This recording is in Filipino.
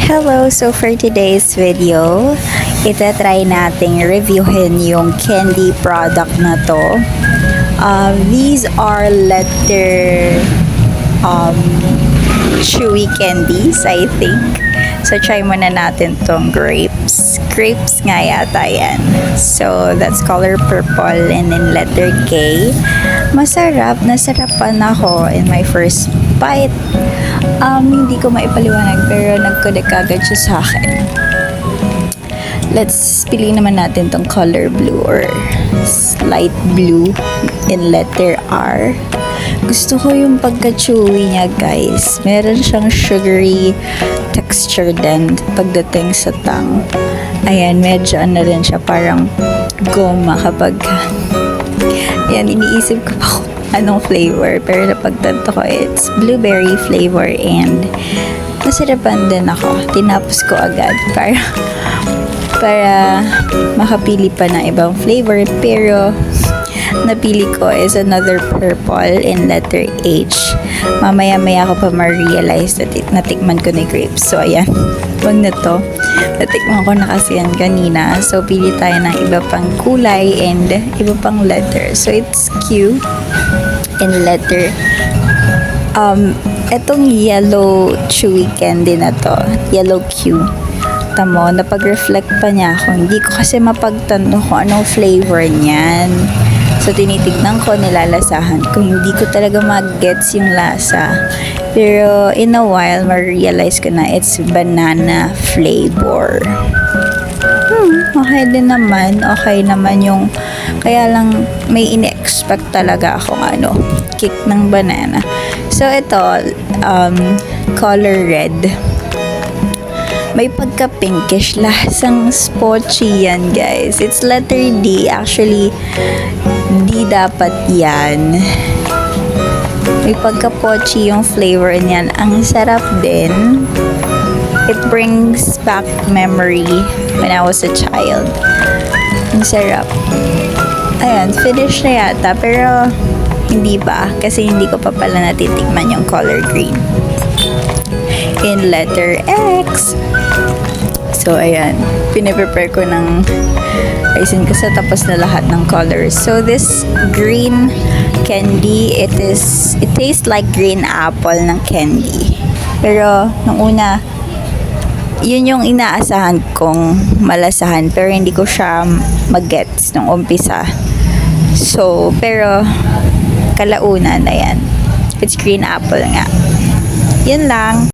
Hello! So for today's video, itatry nating reviewin yung candy product na to. These are letter chewy candies, I think. So try muna natin tong grapes. Grapes nga yata yan. So that's color purple and then letter K. Masarap. Nasarapan ako in my first bite. Hindi ko maipaliwanag pero nag-connect agad siya sa akin. Let's pili naman natin tong color blue or light blue in letter R. Gusto ko yung pagka-chewy niya, guys. Meron siyang sugary texture din pagdating sa tang. Ayan, medyo ano rin siya, parang goma kapag yan, iniisip ko pa kung anong flavor, pero napagtanto ko it's blueberry flavor and nasarapan din ako. Tinapos ko agad para makapili pa ng ibang flavor, pero napili ko is another purple in letter H. Mamaya-maya ko pa ma-realize na natikman ko na grapes. So, ayan. Wag na to. Natikman ko na kasi yan kanina. So, pili tayo ng iba pang kulay and iba pang letter. So, it's Q in letter. Etong yellow chewy candy na to. Yellow Q. Tamo, napag-reflect pa niya ako. Hindi ko kasi mapagtanto kung anong flavor niyan. So, tinitignan ko, nilalasahan ko. Hindi ko talaga mag-gets yung lasa. Pero, in a while, ma-realize ko na it's banana flavor. Okay din naman. Okay naman yung... Kaya lang, may in-expect talaga akong kick ng banana. So, ito, color red. May pagka-pinkish, lasang spotchy yan, guys. It's letter D. Actually, D dapat yan. May pagka-pochi yung flavor niyan. Ang sarap din. It brings back memory when I was a child. Ang sarap. Ayan, finish na yata. Pero, hindi pa. Kasi hindi ko pa pala natitikman yung color green. In letter X. So, ayan. Piniprepare ko ng ayusin ko sa tapos na lahat ng colors. So, this green candy, it tastes like green apple ng candy. Pero, nung una, yun yung inaasahan kong malasahan. Pero, hindi ko siya mag-gets nung umpisa. So, pero, kalaunan na yan. It's green apple nga. Yun lang.